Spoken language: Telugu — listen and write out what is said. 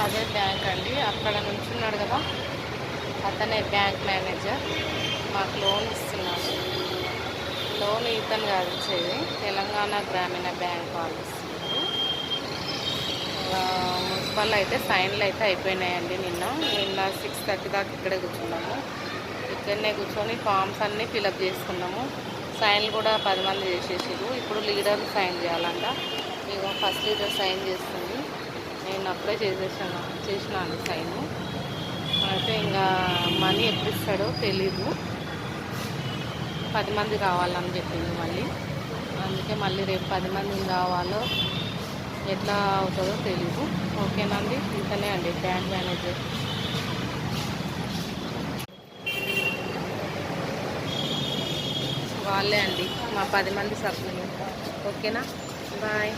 అదే బ్యాంక్ అండి. అక్కడ నుంచున్నాడు కదా, అతనే బ్యాంక్ మేనేజర్. మాకు లోన్ ఇస్తున్నాడు. లోన్ ఇతను కాదు ఇచ్చేది, తెలంగాణ గ్రామీణ బ్యాంక్ వాళ్ళు ఇస్తున్నారు. మున్సిపల్ అయితే సైన్లు అయితే అయిపోయినాయండి. నిన్న 6:30 దాకా ఇక్కడే కూర్చున్నాము. ఇక్కడనే కూర్చొని ఫామ్స్ అన్నీ ఫిలప్ చేసుకున్నాము. సైన్లు కూడా 10 మంది చేసేసారు. ఇప్పుడు లీడర్ సైన్ చేయాలంట. ఇగో ఫస్ట్ లీడర్ సైన్ చేస్తుంది. నేను అప్పుడే చేసినాను సైన్. అయితే ఇంకా మనీ ఎప్పుడు ఇస్తాడో తెలీదు. 10 మంది కావాలని చెప్పింది మళ్ళీ. అందుకే మళ్ళీ రేపు 10 మంది కావాలో ఎట్లా అవుతుందో తెలీదు. ఓకేనండి, ఇతనే అండి బ్యాంక్ మేనేజర్. వాళ్ళే అండి మా 10 మంది సభ్యులు. ఓకేనా, బాయ్.